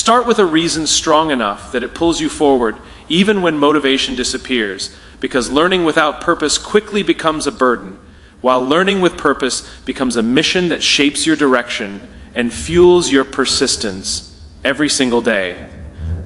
Start with a reason strong enough that it pulls you forward, even when motivation disappears, because learning without purpose quickly becomes a burden, while learning with purpose becomes a mission that shapes your direction and fuels your persistence every single day.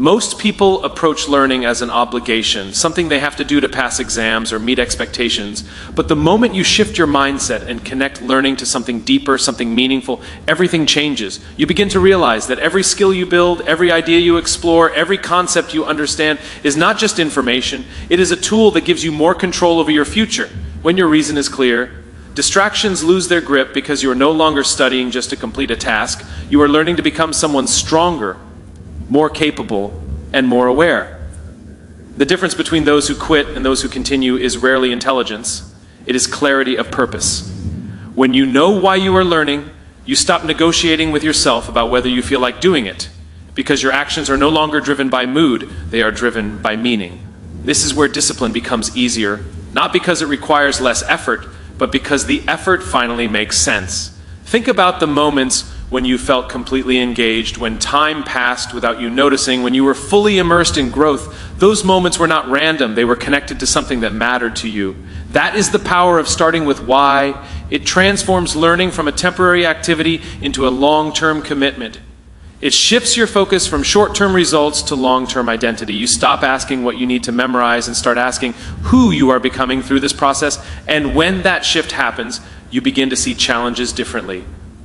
Most people approach learning as an obligation, something they have to do to pass exams or meet expectations. But the moment you shift your mindset and connect learning to something deeper, something meaningful, everything changes. You begin to realize that every skill you build, every idea you explore, every concept you understand is not just information. It is a tool that gives you more control over your future. When your reason is clear, distractions lose their grip because you are no longer studying just to complete a task. You are learning to become someone stronger, more capable, and more aware. The difference between those who quit and those who continue is rarely intelligence. It is clarity of purpose. When you know why you are learning, you stop negotiating with yourself about whether you feel like doing it, because your actions are no longer driven by mood, they are driven by meaning. This is where discipline becomes easier, not because it requires less effort, but because the effort finally makes sense. Think about the moments when you felt completely engaged, when time passed without you noticing, when you were fully immersed in growth. Those moments were not random, they were connected to something that mattered to you. That is the power of starting with why. It transforms learning from a temporary activity into a long-term commitment. It shifts your focus from short-term results to long-term identity. You stop asking what you need to memorize and start asking who you are becoming through this process. And when that shift happens, you begin to see challenges differently.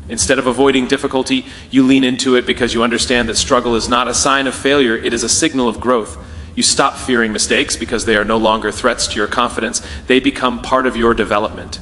Instead of avoiding difficulty, you lean into it because you understand that struggle is not a sign of failure, it is a signal of growth. You stop fearing mistakes because they are no longer threats to your confidence. They become part of your development.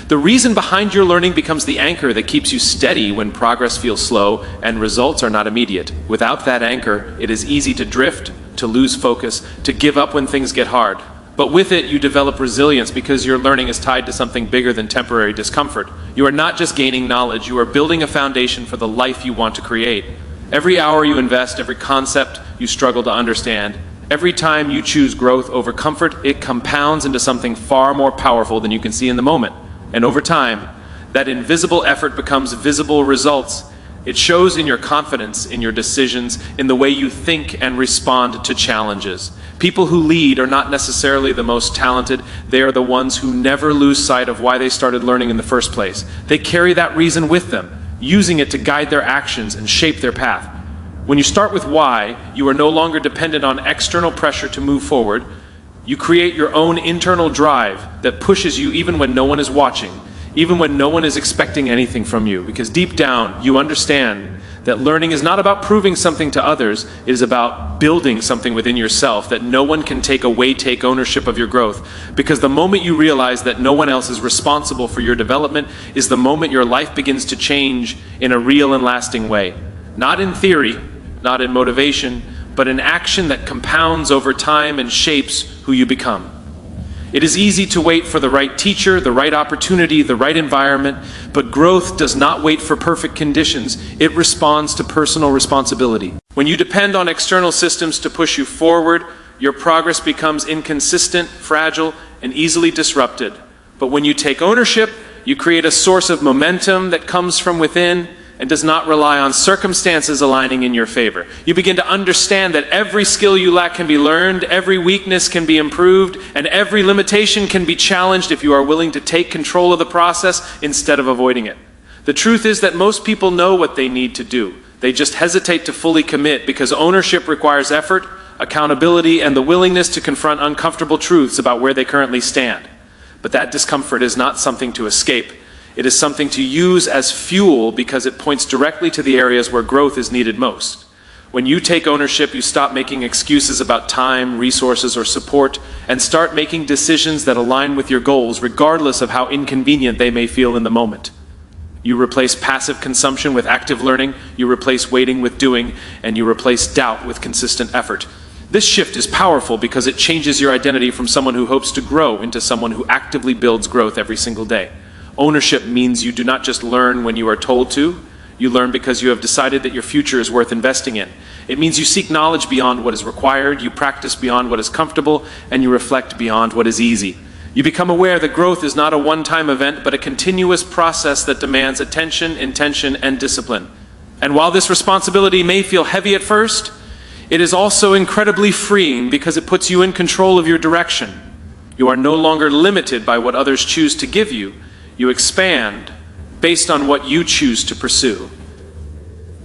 The reason behind your learning becomes the anchor that keeps you steady when progress feels slow and results are not immediate. Without that anchor, it is easy to drift, to lose focus, to give up when things get hard. But with it, you develop resilience because your learning is tied to something bigger than temporary discomfort. You are not just gaining knowledge, you are building a foundation for the life you want to create. Every hour you invest, every concept you struggle to understand, every time you choose growth over comfort, it compounds into something far more powerful than you can see in the moment. And over time, that invisible effort becomes visible results. It shows in your confidence, in your decisions, in the way you think and respond to challenges. People who lead are not necessarily the most talented. They are the ones who never lose sight of why they started learning in the first place. They carry that reason with them, using it to guide their actions and shape their path. When you start with why, you are no longer dependent on external pressure to move forward. You create your own internal drive that pushes you even when no one is watching, even when no one is expecting anything from you, because deep down you understand that learning is not about proving something to others, it is about building something within yourself that no one can take ownership of your growth. Because the moment you realize that no one else is responsible for your development is the moment your life begins to change in a real and lasting way. Not in theory, not in motivation, but in action that compounds over time and shapes who you become. It is easy to wait for the right teacher, the right opportunity, the right environment, but growth does not wait for perfect conditions. It responds to personal responsibility. When you depend on external systems to push you forward, your progress becomes inconsistent, fragile, and easily disrupted. But when you take ownership, you create a source of momentum that comes from within and does not rely on circumstances aligning in your favor. You begin to understand that every skill you lack can be learned, every weakness can be improved, and every limitation can be challenged if you are willing to take control of the process instead of avoiding it. The truth is that most people know what they need to do. They just hesitate to fully commit because ownership requires effort, accountability, and the willingness to confront uncomfortable truths about where they currently stand. But that discomfort is not something to escape. It is something to use as fuel because it points directly to the areas where growth is needed most. When you take ownership, you stop making excuses about time, resources, or support, and start making decisions that align with your goals, regardless of how inconvenient they may feel in the moment. You replace passive consumption with active learning, you replace waiting with doing, and you replace doubt with consistent effort. This shift is powerful because it changes your identity from someone who hopes to grow into someone who actively builds growth every single day. Ownership means you do not just learn when you are told to, you learn because you have decided that your future is worth investing in. It means you seek knowledge beyond what is required, you practice beyond what is comfortable, and you reflect beyond what is easy. You become aware that growth is not a one-time event, but a continuous process that demands attention, intention, and discipline. And while this responsibility may feel heavy at first, it is also incredibly freeing because it puts you in control of your direction. You are no longer limited by what others choose to give you. You expand based on what you choose to pursue.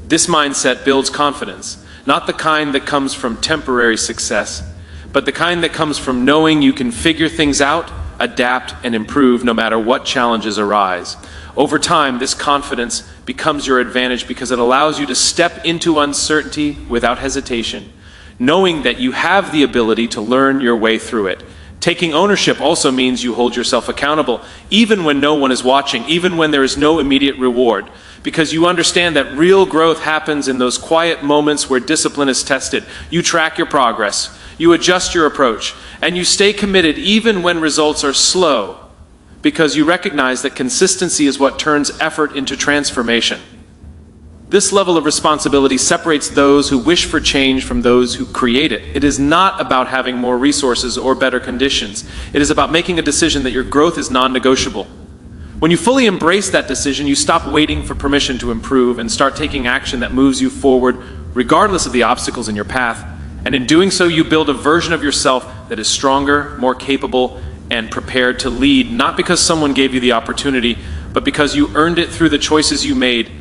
This mindset builds confidence, not the kind that comes from temporary success, but the kind that comes from knowing you can figure things out, adapt, and improve no matter what challenges arise. Over time, this confidence becomes your advantage because it allows you to step into uncertainty without hesitation, knowing that you have the ability to learn your way through it. Taking ownership also means you hold yourself accountable, even when no one is watching, even when there is no immediate reward, because you understand that real growth happens in those quiet moments where discipline is tested. You track your progress, you adjust your approach, and you stay committed even when results are slow, because you recognize that consistency is what turns effort into transformation. This level of responsibility separates those who wish for change from those who create it. It is not about having more resources or better conditions. It is about making a decision that your growth is non-negotiable. When you fully embrace that decision, you stop waiting for permission to improve and start taking action that moves you forward, regardless of the obstacles in your path. And in doing so, you build a version of yourself that is stronger, more capable, and prepared to lead, not because someone gave you the opportunity, but because you earned it through the choices you made.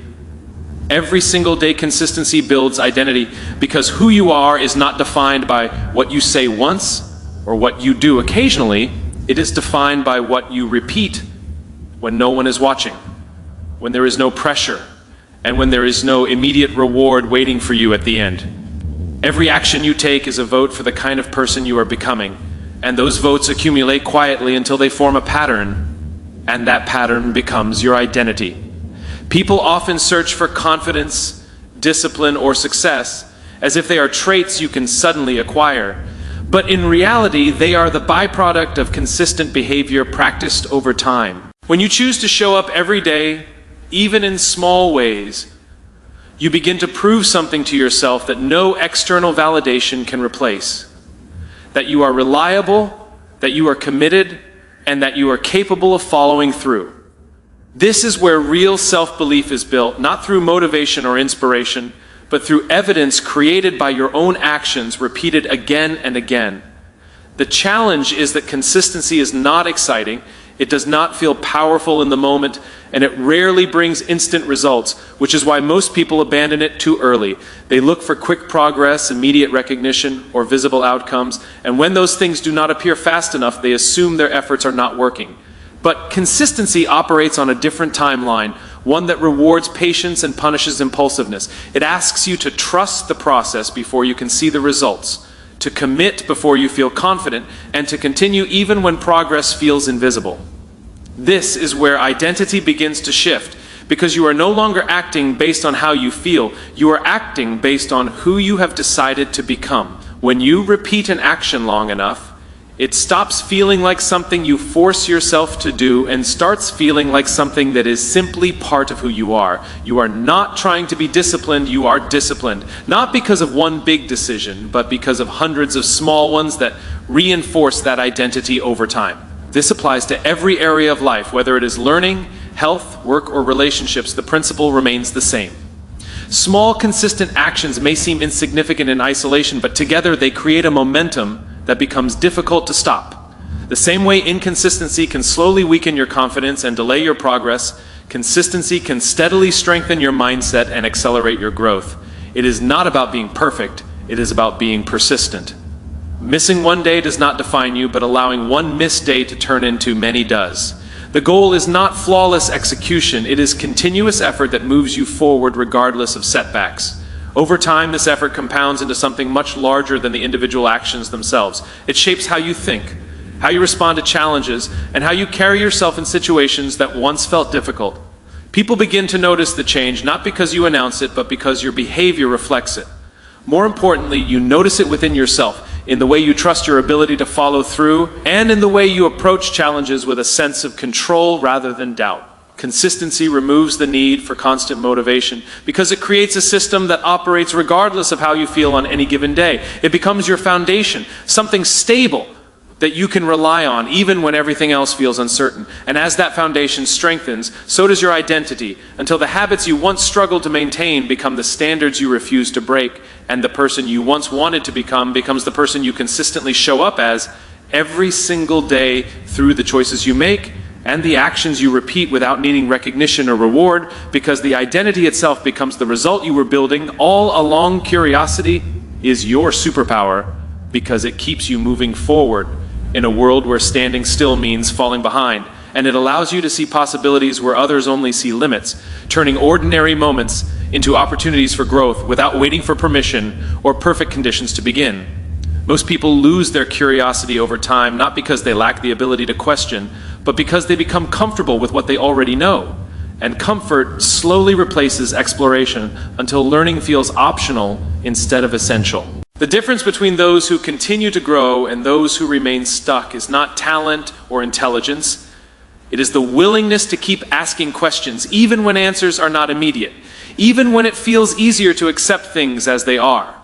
Every single day, consistency builds identity, because who you are is not defined by what you say once or what you do occasionally. It is defined by what you repeat when no one is watching, when there is no pressure, and when there is no immediate reward waiting for you at the end. Every action you take is a vote for the kind of person you are becoming, and those votes accumulate quietly until they form a pattern, and that pattern becomes your identity. People often search for confidence, discipline, or success as if they are traits you can suddenly acquire. But in reality, they are the byproduct of consistent behavior practiced over time. When you choose to show up every day, even in small ways, you begin to prove something to yourself that no external validation can replace. That you are reliable, that you are committed, and that you are capable of following through. This is where real self-belief is built, not through motivation or inspiration, but through evidence created by your own actions repeated again and again. The challenge is that consistency is not exciting, it does not feel powerful in the moment, and it rarely brings instant results, which is why most people abandon it too early. They look for quick progress, immediate recognition, or visible outcomes, and when those things do not appear fast enough, they assume their efforts are not working. But consistency operates on a different timeline, one that rewards patience and punishes impulsiveness. It asks you to trust the process before you can see the results, to commit before you feel confident, and to continue even when progress feels invisible. This is where identity begins to shift, because you are no longer acting based on how you feel. You are acting based on who you have decided to become. When you repeat an action long enough, it stops feeling like something you force yourself to do and starts feeling like something that is simply part of who you are. You are not trying to be disciplined, you are disciplined. Not because of one big decision, but because of hundreds of small ones that reinforce that identity over time. This applies to every area of life, whether it is learning, health, work, or relationships. The principle remains the same. Small, consistent actions may seem insignificant in isolation, but together they create a momentum that becomes difficult to stop. The same way inconsistency can slowly weaken your confidence and delay your progress, consistency can steadily strengthen your mindset and accelerate your growth. It is not about being perfect, it is about being persistent. Missing one day does not define you, but allowing one missed day to turn into many does. The goal is not flawless execution, it is continuous effort that moves you forward regardless of setbacks. Over time, this effort compounds into something much larger than the individual actions themselves. It shapes how you think, how you respond to challenges, and how you carry yourself in situations that once felt difficult. People begin to notice the change, not because you announce it, but because your behavior reflects it. More importantly, you notice it within yourself, in the way you trust your ability to follow through, and in the way you approach challenges with a sense of control rather than doubt. Consistency removes the need for constant motivation because it creates a system that operates regardless of how you feel on any given day. It becomes your foundation, something stable that you can rely on even when everything else feels uncertain. And as that foundation strengthens, so does your identity, until the habits you once struggled to maintain become the standards you refuse to break, and the person you once wanted to become becomes the person you consistently show up as every single day through the choices you make and the actions you repeat without needing recognition or reward, because the identity itself becomes the result you were building all along. Curiosity is your superpower because it keeps you moving forward in a world where standing still means falling behind, and it allows you to see possibilities where others only see limits, turning ordinary moments into opportunities for growth without waiting for permission or perfect conditions to begin. Most people lose their curiosity over time, not because they lack the ability to question, but because they become comfortable with what they already know. And comfort slowly replaces exploration until learning feels optional instead of essential. The difference between those who continue to grow and those who remain stuck is not talent or intelligence. It is the willingness to keep asking questions, even when answers are not immediate, even when it feels easier to accept things as they are.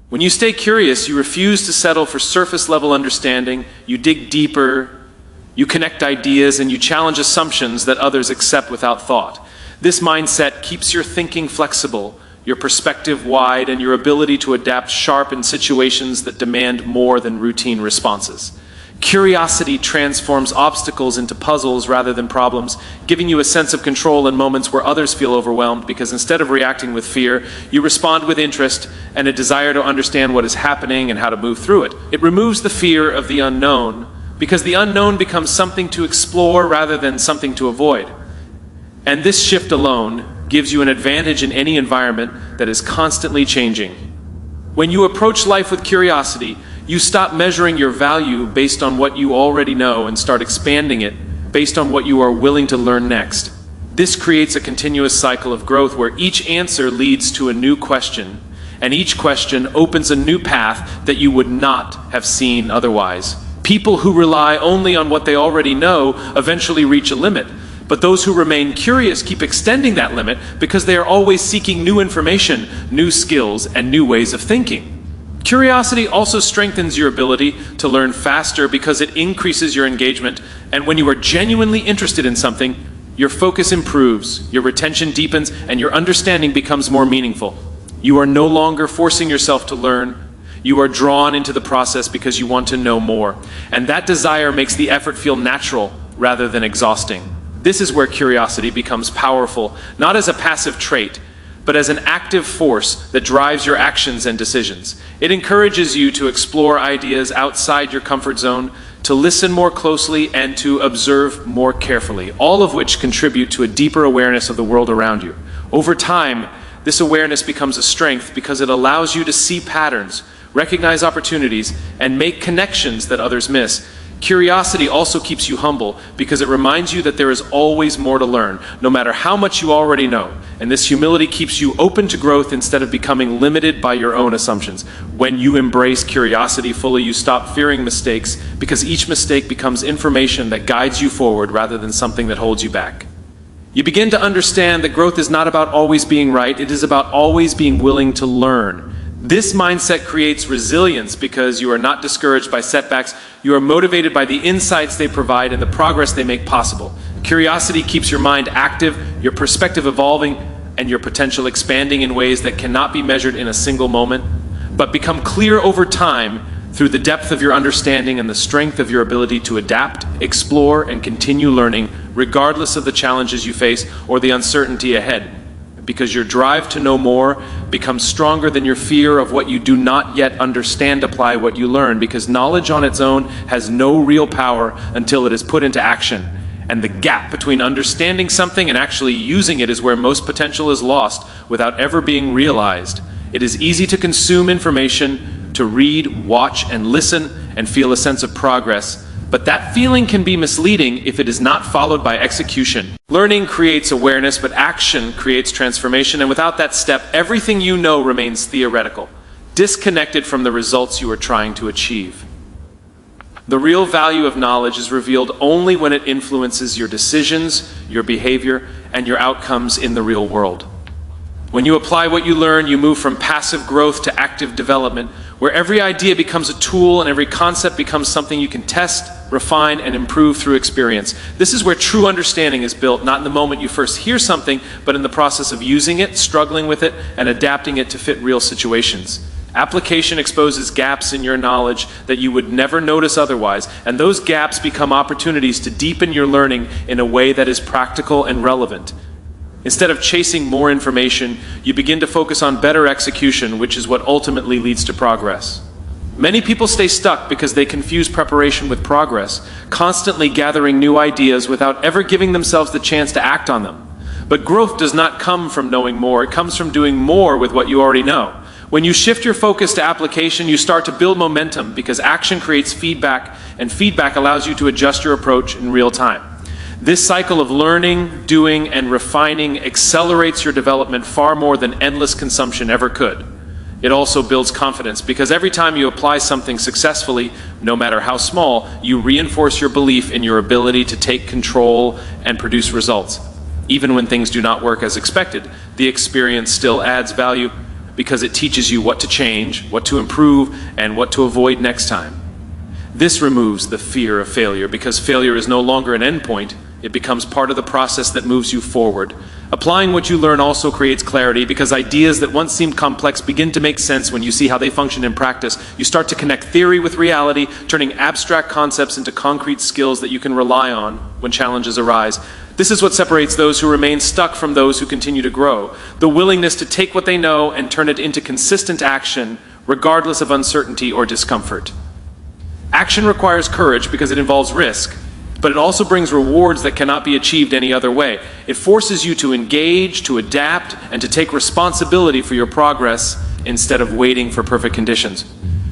When you stay curious, you refuse to settle for surface-level understanding, you dig deeper, you connect ideas, and you challenge assumptions that others accept without thought. This mindset keeps your thinking flexible, your perspective wide, and your ability to adapt sharp in situations that demand more than routine responses. Curiosity transforms obstacles into puzzles rather than problems, giving you a sense of control in moments where others feel overwhelmed, because instead of reacting with fear, you respond with interest and a desire to understand what is happening and how to move through it. It removes the fear of the unknown, because the unknown becomes something to explore rather than something to avoid. And this shift alone gives you an advantage in any environment that is constantly changing. When you approach life with curiosity, you stop measuring your value based on what you already know and start expanding it based on what you are willing to learn next. This creates a continuous cycle of growth where each answer leads to a new question, and each question opens a new path that you would not have seen otherwise. People who rely only on what they already know eventually reach a limit, but those who remain curious keep extending that limit because they are always seeking new information, new skills, and new ways of thinking. Curiosity also strengthens your ability to learn faster because it increases your engagement, and when you are genuinely interested in something, your focus improves, your retention deepens, and your understanding becomes more meaningful. You are no longer forcing yourself to learn. You are drawn into the process because you want to know more, and that desire makes the effort feel natural rather than exhausting. This is where curiosity becomes powerful, not as a passive trait, but as an active force that drives your actions and decisions. It encourages you to explore ideas outside your comfort zone, to listen more closely, and to observe more carefully, all of which contribute to a deeper awareness of the world around you. Over time, this awareness becomes a strength because it allows you to see patterns, recognize opportunities, and make connections that others miss. Curiosity also keeps you humble because it reminds you that there is always more to learn, no matter how much you already know. And this humility keeps you open to growth instead of becoming limited by your own assumptions. When you embrace curiosity fully, you stop fearing mistakes because each mistake becomes information that guides you forward rather than something that holds you back. You begin to understand that growth is not about always being right, it is about always being willing to learn. This mindset creates resilience because you are not discouraged by setbacks, you are motivated by the insights they provide and the progress they make possible. Curiosity keeps your mind active, your perspective evolving, and your potential expanding in ways that cannot be measured in a single moment, but become clear over time through the depth of your understanding and the strength of your ability to adapt, explore, and continue learning, regardless of the challenges you face or the uncertainty ahead. Because your drive to know more becomes stronger than your fear of what you do not yet understand. Apply what you learn, because knowledge on its own has no real power until it is put into action. And the gap between understanding something and actually using it is where most potential is lost without ever being realized. It is easy to consume information, to read, watch, and listen, and feel a sense of progress. But that feeling can be misleading if it is not followed by execution. Learning creates awareness, but action creates transformation, and without that step, everything you know remains theoretical, disconnected from the results you are trying to achieve. The real value of knowledge is revealed only when it influences your decisions, your behavior, and your outcomes in the real world. When you apply what you learn, you move from passive growth to active development, where every idea becomes a tool and every concept becomes something you can test, refine, and improve through experience. This is where true understanding is built, not in the moment you first hear something, but in the process of using it, struggling with it, and adapting it to fit real situations. Application exposes gaps in your knowledge that you would never notice otherwise, and those gaps become opportunities to deepen your learning in a way that is practical and relevant. Instead of chasing more information, you begin to focus on better execution, which is what ultimately leads to progress. Many people stay stuck because they confuse preparation with progress, constantly gathering new ideas without ever giving themselves the chance to act on them. But growth does not come from knowing more, it comes from doing more with what you already know. When you shift your focus to application, you start to build momentum because action creates feedback, and feedback allows you to adjust your approach in real time. This cycle of learning, doing, and refining accelerates your development far more than endless consumption ever could. It also builds confidence because every time you apply something successfully, no matter how small, you reinforce your belief in your ability to take control and produce results. Even when things do not work as expected, the experience still adds value because it teaches you what to change, what to improve, and what to avoid next time. This removes the fear of failure because failure is no longer an endpoint. It becomes part of the process that moves you forward. Applying what you learn also creates clarity because ideas that once seemed complex begin to make sense when you see how they function in practice. You start to connect theory with reality, turning abstract concepts into concrete skills that you can rely on when challenges arise. This is what separates those who remain stuck from those who continue to grow. The willingness to take what they know and turn it into consistent action, regardless of uncertainty or discomfort. Action requires courage because it involves risk. But it also brings rewards that cannot be achieved any other way. It forces you to engage, to adapt, and to take responsibility for your progress instead of waiting for perfect conditions.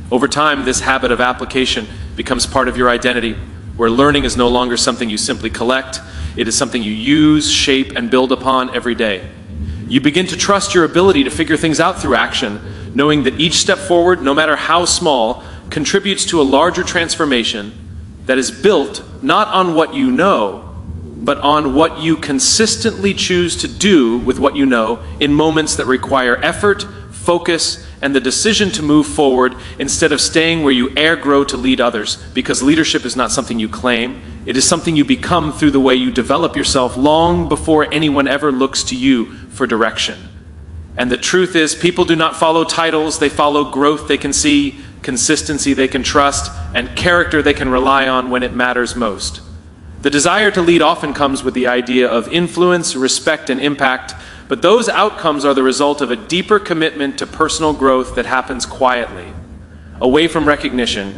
Over time, this habit of application becomes part of your identity, where learning is no longer something you simply collect. It is something you use, shape, and build upon every day. You begin to trust your ability to figure things out through action, knowing that each step forward, no matter how small, contributes to a larger transformation that is built not on what you know, but on what you consistently choose to do with what you know in moments that require effort, focus, and the decision to move forward instead of staying where you grow to lead others. Because leadership is not something you claim, it is something you become through the way you develop yourself long before anyone ever looks to you for direction. And the truth is, people do not follow titles, they follow growth they can see, consistency they can trust, and character they can rely on when it matters most. The desire to lead often comes with the idea of influence, respect, and impact, but those outcomes are the result of a deeper commitment to personal growth that happens quietly, away from recognition,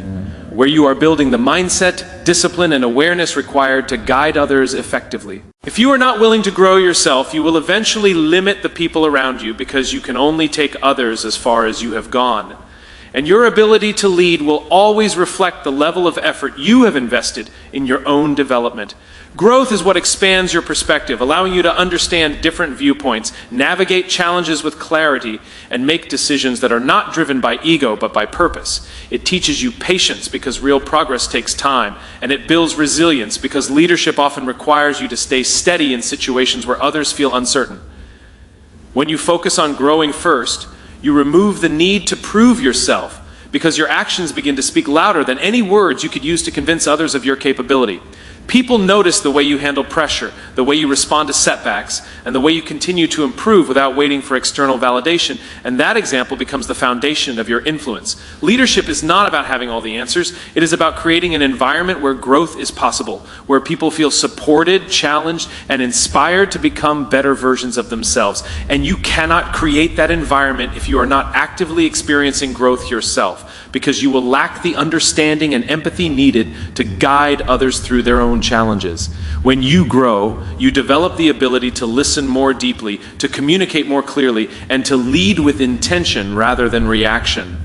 where you are building the mindset, discipline, and awareness required to guide others effectively. If you are not willing to grow yourself, you will eventually limit the people around you because you can only take others as far as you have gone. And your ability to lead will always reflect the level of effort you have invested in your own development. Growth is what expands your perspective, allowing you to understand different viewpoints, navigate challenges with clarity, and make decisions that are not driven by ego but by purpose. It teaches you patience because real progress takes time, and it builds resilience because leadership often requires you to stay steady in situations where others feel uncertain. When you focus on growing first, you remove the need to prove yourself because your actions begin to speak louder than any words you could use to convince others of your capability. People notice the way you handle pressure, the way you respond to setbacks, and the way you continue to improve without waiting for external validation, and that example becomes the foundation of your influence. Leadership is not about having all the answers. It is about creating an environment where growth is possible, where people feel supported, challenged, and inspired to become better versions of themselves. And you cannot create that environment if you are not actively experiencing growth yourself, because you will lack the understanding and empathy needed to guide others through their own challenges. When you grow, you develop the ability to listen more deeply, to communicate more clearly, and to lead with intention rather than reaction.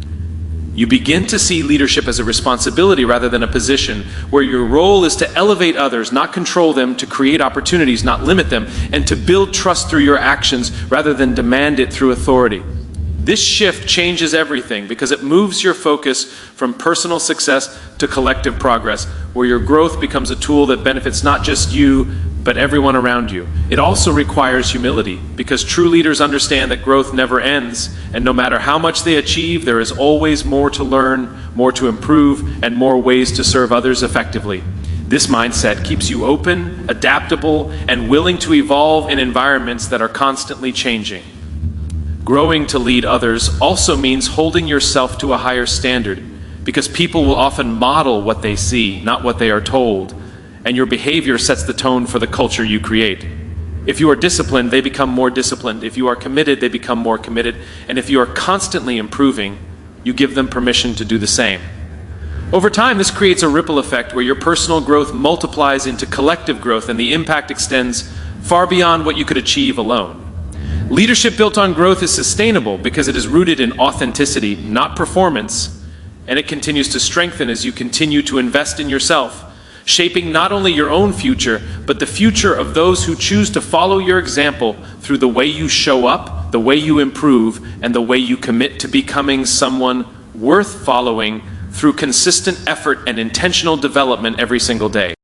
You begin to see leadership as a responsibility rather than a position, where your role is to elevate others, not control them, to create opportunities, not limit them, and to build trust through your actions rather than demand it through authority. This shift changes everything because it moves your focus from personal success to collective progress, where your growth becomes a tool that benefits not just you, but everyone around you. It also requires humility, because true leaders understand that growth never ends, and no matter how much they achieve, there is always more to learn, more to improve, and more ways to serve others effectively. This mindset keeps you open, adaptable, and willing to evolve in environments that are constantly changing. Growing to lead others also means holding yourself to a higher standard, because people will often model what they see, not what they are told, and your behavior sets the tone for the culture you create. If you are disciplined, they become more disciplined. If you are committed, they become more committed. And if you are constantly improving, you give them permission to do the same. Over time, this creates a ripple effect where your personal growth multiplies into collective growth, and the impact extends far beyond what you could achieve alone. Leadership built on growth is sustainable because it is rooted in authenticity, not performance, and it continues to strengthen as you continue to invest in yourself, shaping not only your own future, but the future of those who choose to follow your example through the way you show up, the way you improve, and the way you commit to becoming someone worth following through consistent effort and intentional development every single day.